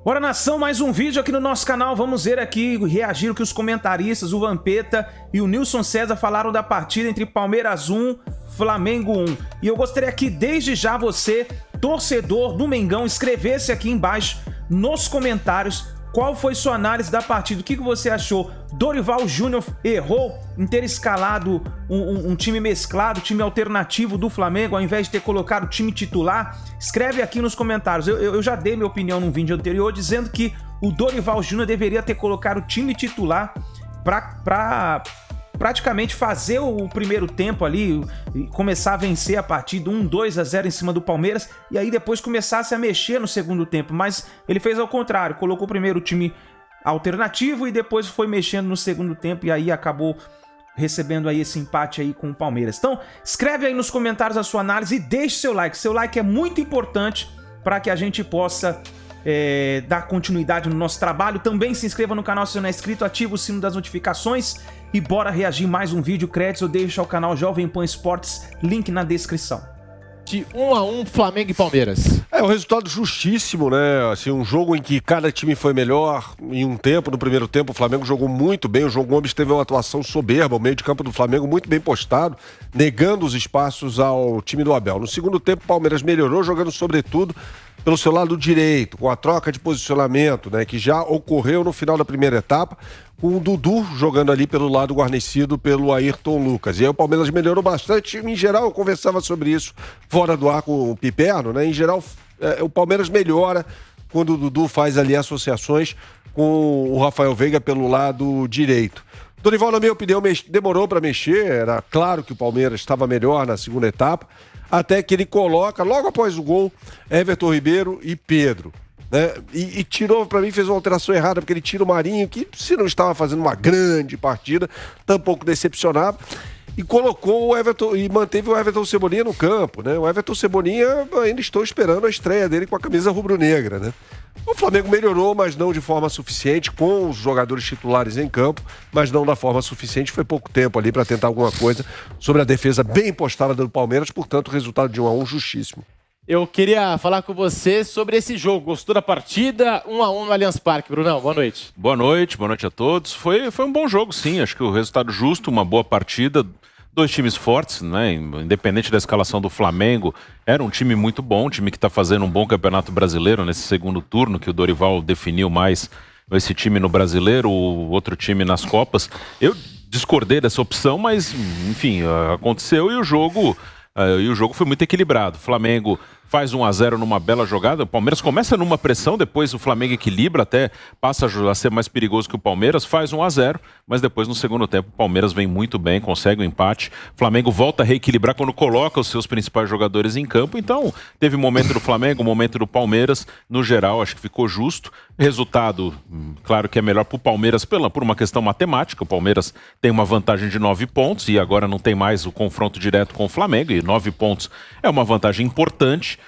Bora, nação, mais um vídeo aqui no nosso canal. Vamos ver aqui, reagir o que os comentaristas, o Vampeta e o Nilson César falaram da partida entre Palmeiras 1, Flamengo 1. E eu gostaria que desde já você, torcedor do Mengão, escrevesse aqui embaixo nos comentários qual foi sua análise da partida. O que você achou? Dorival Júnior errou em ter escalado um time mesclado, time alternativo do Flamengo, ao invés de ter colocado o time titular? Escreve aqui nos comentários. Eu já dei minha opinião num vídeo anterior, dizendo que o Dorival Júnior deveria ter colocado o time titular para praticamente fazer o primeiro tempo ali e começar a vencer a partida 1-2-0 em cima do Palmeiras, e aí depois começasse a mexer no segundo tempo. Mas ele fez ao contrário, colocou primeiro o time alternativo e depois foi mexendo no segundo tempo, e aí acabou recebendo aí esse empate aí com o Palmeiras. Então escreve aí nos comentários a sua análise e deixe seu like. Seu like é muito importante para que a gente possa dar continuidade no nosso trabalho. Também se inscreva no canal se não é inscrito, ativa o sino das notificações e bora reagir mais um vídeo. Créditos eu deixo ao canal Jovem Pan Esportes, link na descrição. De 1-1, Flamengo e Palmeiras. É um resultado justíssimo, né? Assim, um jogo em que cada time foi melhor em um tempo. No primeiro tempo o Flamengo jogou muito bem, o João Gomes teve uma atuação soberba, o meio de campo do Flamengo muito bem postado, negando os espaços ao time do Abel. No segundo tempo o Palmeiras melhorou, jogando sobretudo pelo seu lado direito, com a troca de posicionamento, né, que já ocorreu no final da primeira etapa, com o Dudu jogando ali pelo lado guarnecido pelo Ayrton Lucas. E aí o Palmeiras melhorou bastante. Em geral, eu conversava sobre isso fora do ar com o Piperno, né? Em geral, o Palmeiras melhora quando o Dudu faz ali associações com o Rafael Veiga pelo lado direito. Dorival, na minha opinião, demorou para mexer. Era claro que o Palmeiras estava melhor na segunda etapa, até que ele coloca, logo após o gol, Everton Ribeiro e Pedro. Né? E tirou, para mim, fez uma alteração errada, porque ele tira o Marinho, que se não estava fazendo uma grande partida, tampouco decepcionava, e colocou o Everton, e manteve o Everton Cebolinha no campo, né? O Everton Cebolinha, ainda estou esperando a estreia dele com a camisa rubro-negra, né? O Flamengo melhorou, mas não de forma suficiente, com os jogadores titulares em campo, mas não da forma suficiente. Foi pouco tempo ali para tentar alguma coisa sobre a defesa bem postada do Palmeiras, portanto, o resultado de 1-1 justíssimo. Eu queria falar com você sobre esse jogo. Gostou da partida? 1-1 no Allianz Parque. Brunão, boa noite. Boa noite a todos. Foi um bom jogo, sim. Acho que o resultado justo, uma boa partida. Dois times fortes, né? Independente da escalação do Flamengo, era um time muito bom, um time que está fazendo um bom campeonato brasileiro nesse segundo turno, que o Dorival definiu mais esse time no brasileiro, o outro time nas Copas. Eu discordei dessa opção, mas, enfim, aconteceu e o jogo foi muito equilibrado. O Flamengo faz 1-0 numa bela jogada. O Palmeiras começa numa pressão, depois o Flamengo equilibra, até passa a ser mais perigoso que o Palmeiras, faz 1-0, mas depois no segundo tempo o Palmeiras vem muito bem, consegue o empate. O Flamengo volta a reequilibrar quando coloca os seus principais jogadores em campo. Então teve momento do Flamengo, momento do Palmeiras. No geral, acho que ficou justo. Resultado, claro que é melhor para o Palmeiras por uma questão matemática. O Palmeiras tem uma vantagem de 9 pontos e agora não tem mais o confronto direto com o Flamengo, e 9 pontos é uma vantagem importante.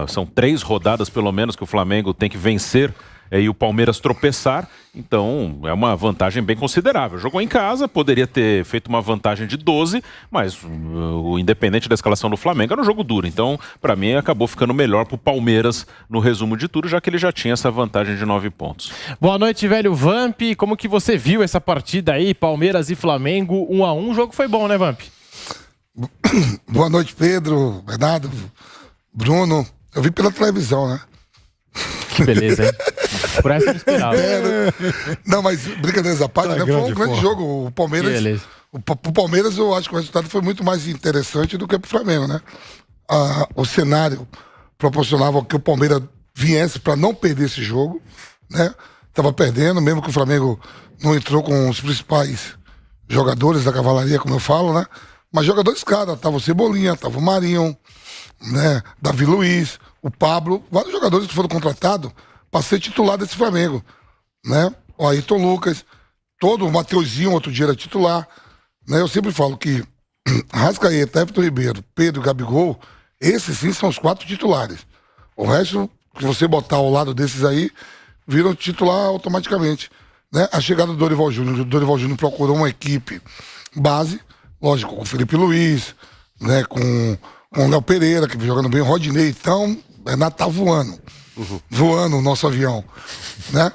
São 3 rodadas pelo menos que o Flamengo tem que vencer e o Palmeiras tropeçar, então é uma vantagem bem considerável. Jogou em casa, poderia ter feito uma vantagem de 12, mas o independente da escalação do Flamengo era um jogo duro, então para mim acabou ficando melhor pro Palmeiras no resumo de tudo, já que ele já tinha essa vantagem de 9 pontos. Boa noite, velho Vamp, como que você viu essa partida aí, Palmeiras e Flamengo, 1-1, o jogo foi bom, né, Vamp? Boa noite, Pedro, Bernardo, Bruno. Eu vi pela televisão, né? Que beleza, hein? Por essa eu não esperava. Não, mas brincadeiras à parte, né? Foi um grande jogo. O Palmeiras, o Palmeiras, eu acho que o resultado foi muito mais interessante do que pro Flamengo, né? O cenário proporcionava que o Palmeiras viesse para não perder esse jogo, né? Tava perdendo, mesmo que o Flamengo não entrou com os principais jogadores da cavalaria, como eu falo, né? Mas jogadores, cara, tava o Cebolinha, tava o Marinho, né? Davi Luiz, o Pablo, vários jogadores que foram contratados para ser titular desse Flamengo, né? O Ayrton Lucas, todo o Mateuzinho, outro dia era titular, né? Eu sempre falo que Arrascaeta, Everton Ribeiro, Pedro e Gabigol, esses sim são os 4 titulares. O resto, que você botar ao lado desses aí, viram titular automaticamente, né? A chegada do Dorival Júnior, procurou uma equipe base, lógico, com o Felipe Luiz, né? Com o Léo Pereira, que vem jogando bem, o Rodinei, então, Renato tá voando. voando o nosso avião, né?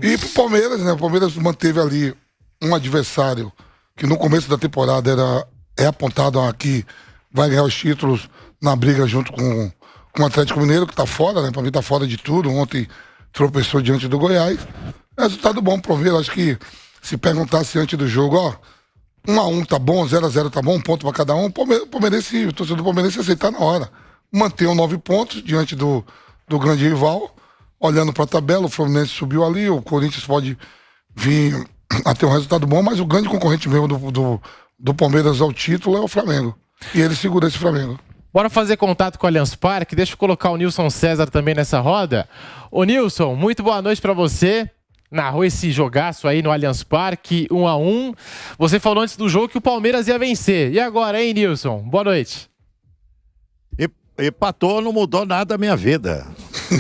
E pro Palmeiras, né? O Palmeiras manteve ali um adversário que no começo da temporada é apontado aqui, vai ganhar os títulos na briga junto com o Atlético Mineiro, que tá fora, né? Pra mim tá fora de tudo. Ontem tropeçou diante do Goiás. Resultado bom pro Palmeiras. Acho que se perguntasse antes do jogo, ó, 1-1 tá bom, 0-0 tá bom, um ponto pra cada um, o torcedor do Palmeirense aceitar na hora. Manteve 9 pontos diante do grande rival. Olhando pra tabela, o Fluminense subiu ali, o Corinthians pode vir a ter um resultado bom, mas o grande concorrente mesmo do Palmeiras ao título é o Flamengo. E ele segura esse Flamengo. Bora fazer contato com o Allianz Parque. Deixa eu colocar o Nilson César também nessa roda. Ô Nilson, muito boa noite pra você. Narrou esse jogaço aí no Allianz Parque, 1-1. Você falou antes do jogo que o Palmeiras ia vencer. E agora, hein, Nilson? Boa noite. Empatou, não mudou nada a minha vida.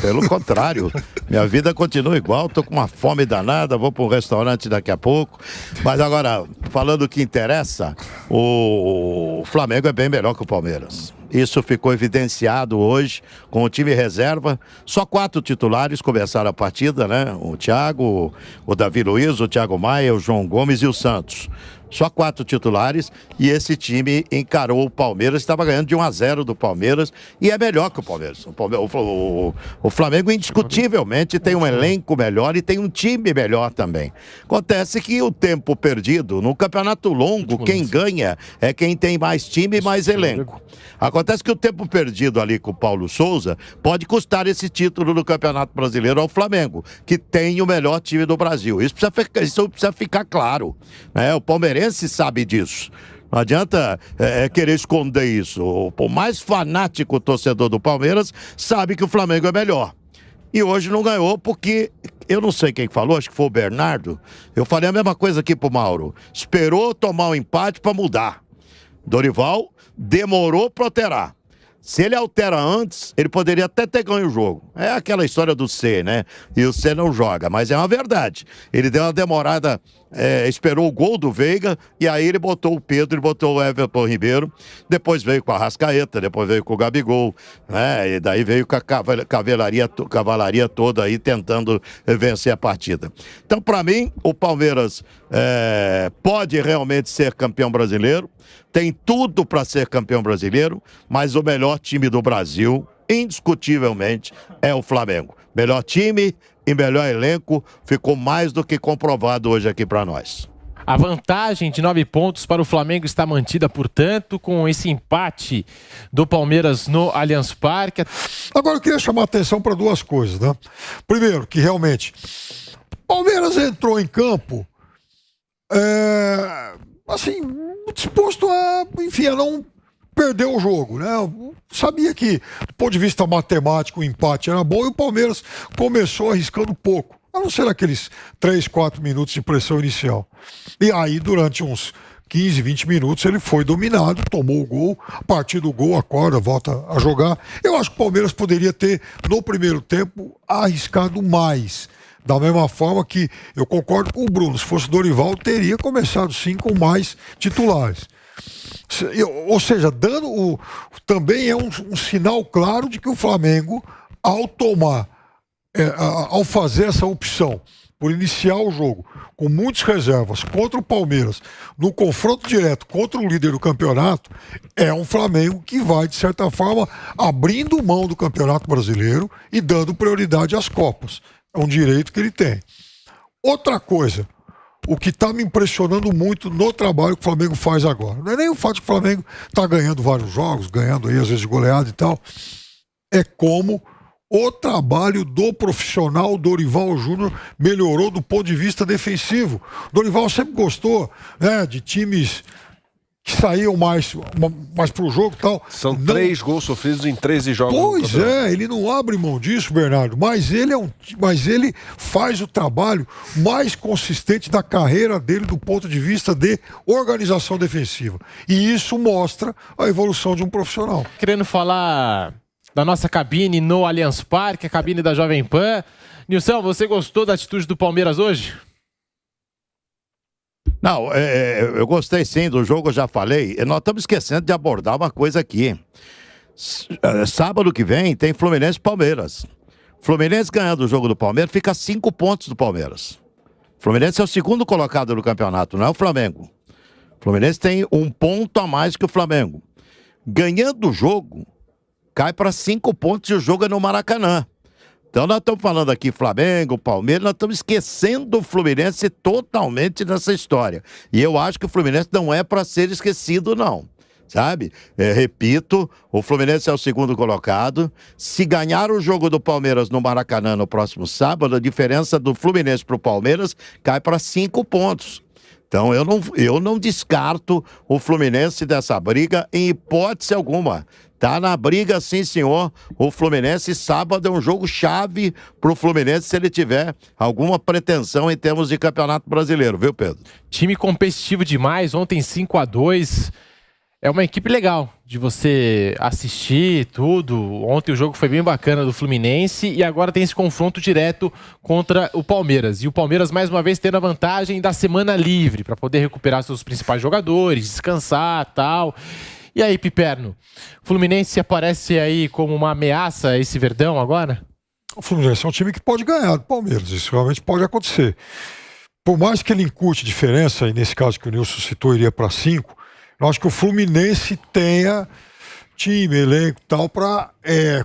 Pelo contrário, minha vida continua igual. Tô com uma fome danada, vou para um restaurante daqui a pouco. Mas agora, falando o que interessa, o Flamengo é bem melhor que o Palmeiras. Isso ficou evidenciado hoje com o time reserva. Só 4 titulares começaram a partida, né? O Thiago, o Davi Luiz, o Thiago Maia, o João Gomes e o Santos. Só 4 titulares e esse time encarou o Palmeiras, estava ganhando de 1-0 do Palmeiras e é melhor que o Palmeiras. O Flamengo indiscutivelmente tem um elenco melhor e tem um time melhor também. Acontece que o tempo perdido, no campeonato longo, quem ganha é quem tem mais time e mais elenco. Acontece que o tempo perdido ali com o Paulo Souza pode custar esse título do Campeonato Brasileiro ao Flamengo, que tem o melhor time do Brasil. Isso precisa ficar claro, né? O palmeirense sabe disso. Não adianta querer esconder isso. O mais fanático torcedor do Palmeiras sabe que o Flamengo é melhor. E hoje não ganhou porque, eu não sei quem falou, acho que foi o Bernardo. Eu falei a mesma coisa aqui pro Mauro. Esperou tomar um empate para mudar. Dorival demorou para alterar. Se ele altera antes, ele poderia até ter ganho o jogo. É aquela história do C, né? E o C não joga, mas é uma verdade. Ele deu uma demorada, esperou o gol do Veiga, e aí ele botou o Pedro, ele botou o Everton Ribeiro, depois veio com a Arrascaeta, depois veio com o Gabigol, né? E daí veio com a cavalaria toda aí tentando vencer a partida. Então, para mim, o Palmeiras pode realmente ser campeão brasileiro, tem tudo para ser campeão brasileiro, mas o melhor time do Brasil, indiscutivelmente, é o Flamengo. Melhor time e melhor elenco, ficou mais do que comprovado hoje aqui para nós. A vantagem de 9 pontos para o Flamengo está mantida, portanto, com esse empate do Palmeiras no Allianz Parque. Agora eu queria chamar a atenção para 2 coisas, né? Primeiro, que realmente o Palmeiras entrou em campo assim, disposto a, enfim, a não perder o jogo, né? Eu sabia que, do ponto de vista matemático, o empate era bom e o Palmeiras começou arriscando pouco, a não ser aqueles 3, 4 minutos de pressão inicial. E aí, durante uns 15, 20 minutos, ele foi dominado, tomou o gol, a partir do gol acorda, volta a jogar. Eu acho que o Palmeiras poderia ter, no primeiro tempo, arriscado mais. Da mesma forma que eu concordo com o Bruno, se fosse Dorival, teria começado sim com mais titulares. Ou seja, também é um sinal claro de que o Flamengo, ao fazer essa opção por iniciar o jogo com muitas reservas contra o Palmeiras, no confronto direto contra o líder do campeonato, é um Flamengo que vai, de certa forma, abrindo mão do Campeonato Brasileiro e dando prioridade às Copas. É um direito que ele tem. Outra coisa, o que está me impressionando muito no trabalho que o Flamengo faz agora, não é nem o fato de que o Flamengo está ganhando vários jogos, ganhando aí às vezes de goleada e tal, é como o trabalho do profissional Dorival Júnior melhorou do ponto de vista defensivo. Dorival sempre gostou, né, de times que saíam mais para o jogo e tal. São 3 gols sofridos em 13 jogos. Pois ele não abre mão disso, Bernardo, mas ele faz o trabalho mais consistente da carreira dele do ponto de vista de organização defensiva. E isso mostra a evolução de um profissional. Querendo falar da nossa cabine no Allianz Parque, a cabine da Jovem Pan. Nilson, você gostou da atitude do Palmeiras hoje? Não, eu gostei sim do jogo, eu já falei. Nós estamos esquecendo de abordar uma coisa aqui. Sábado que vem tem Fluminense e Palmeiras. Fluminense ganhando o jogo do Palmeiras, fica 5 pontos do Palmeiras. Fluminense é o segundo colocado do campeonato, não é o Flamengo. O Fluminense tem 1 ponto a mais que o Flamengo. Ganhando o jogo, cai para 5 pontos e o jogo é no Maracanã. Então nós estamos falando aqui Flamengo, Palmeiras, nós estamos esquecendo o Fluminense totalmente nessa história. E eu acho que o Fluminense não é para ser esquecido, não. Sabe? Repito, o Fluminense é o segundo colocado. Se ganhar o jogo do Palmeiras no Maracanã no próximo sábado, a diferença do Fluminense para o Palmeiras cai para 5 pontos. Então eu não descarto o Fluminense dessa briga em hipótese alguma. Tá na briga, sim, senhor. O Fluminense, sábado, é um jogo chave pro Fluminense se ele tiver alguma pretensão em termos de campeonato brasileiro, viu, Pedro? Time competitivo demais, ontem 5-2. É uma equipe legal de você assistir tudo. Ontem o jogo foi bem bacana do Fluminense e agora tem esse confronto direto contra o Palmeiras. E o Palmeiras, mais uma vez, tendo a vantagem da semana livre para poder recuperar seus principais jogadores, descansar e tal. E aí, Piperno, o Fluminense aparece aí como uma ameaça a esse Verdão agora? O Fluminense é um time que pode ganhar do Palmeiras, isso realmente pode acontecer. Por mais que ele encurte diferença, e nesse caso que o Nilson citou, iria para 5, eu acho que o Fluminense tenha time, elenco e tal, para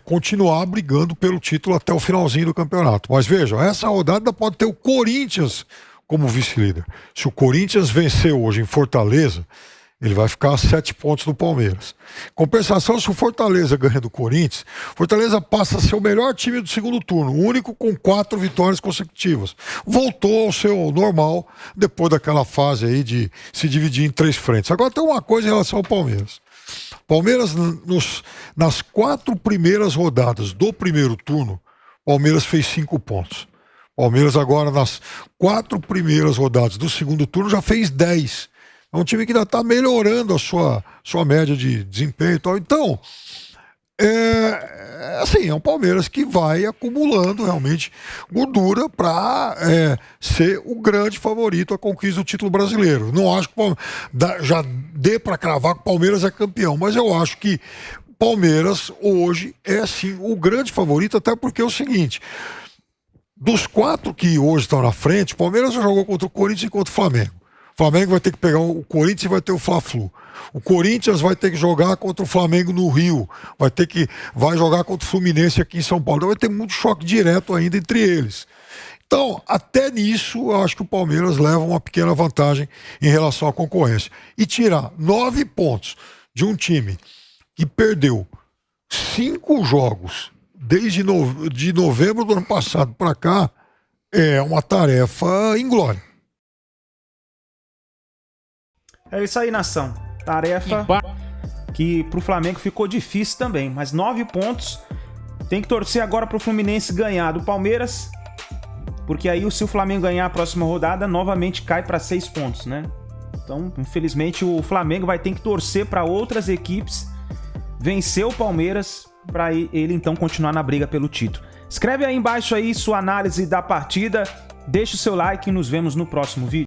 continuar brigando pelo título até o finalzinho do campeonato. Mas vejam, essa rodada pode ter o Corinthians como vice-líder. Se o Corinthians vencer hoje em Fortaleza, ele vai ficar a 7 pontos do Palmeiras. Compensação, se o Fortaleza ganha do Corinthians, Fortaleza passa a ser o melhor time do segundo turno, o único com 4 vitórias consecutivas. Voltou ao seu normal depois daquela fase aí de se dividir em 3 frentes. Agora tem uma coisa em relação ao Palmeiras. Palmeiras, nas 4 primeiras rodadas do primeiro turno, Palmeiras fez 5 pontos. Palmeiras agora, nas 4 primeiras rodadas do segundo turno, já fez 10. É um time que ainda está melhorando a sua média de desempenho e tal. Então, assim, é um Palmeiras que vai acumulando realmente gordura para ser o grande favorito à conquista do título brasileiro. Não acho que já dê para cravar que o Palmeiras é campeão, mas eu acho que o Palmeiras hoje é sim o grande favorito, até porque é o seguinte: dos 4 que hoje estão na frente, o Palmeiras já jogou contra o Corinthians e contra o Flamengo. O Flamengo vai ter que pegar o Corinthians e vai ter o Fla-Flu. O Corinthians vai ter que jogar contra o Flamengo no Rio. Vai jogar contra o Fluminense aqui em São Paulo. Então vai ter muito choque direto ainda entre eles. Então, até nisso, eu acho que o Palmeiras leva uma pequena vantagem em relação à concorrência. E tirar 9 pontos de um time que perdeu 5 jogos desde de novembro do ano passado para cá é uma tarefa inglória. É isso aí, nação. Tarefa que pro Flamengo ficou difícil também. Mas 9 pontos. Tem que torcer agora pro Fluminense ganhar do Palmeiras. Porque aí, se o Flamengo ganhar a próxima rodada, novamente cai para 6 pontos, né? Então, infelizmente, o Flamengo vai ter que torcer para outras equipes vencer o Palmeiras para ele, então, continuar na briga pelo título. Escreve aí embaixo aí sua análise da partida. Deixa o seu like e nos vemos no próximo vídeo.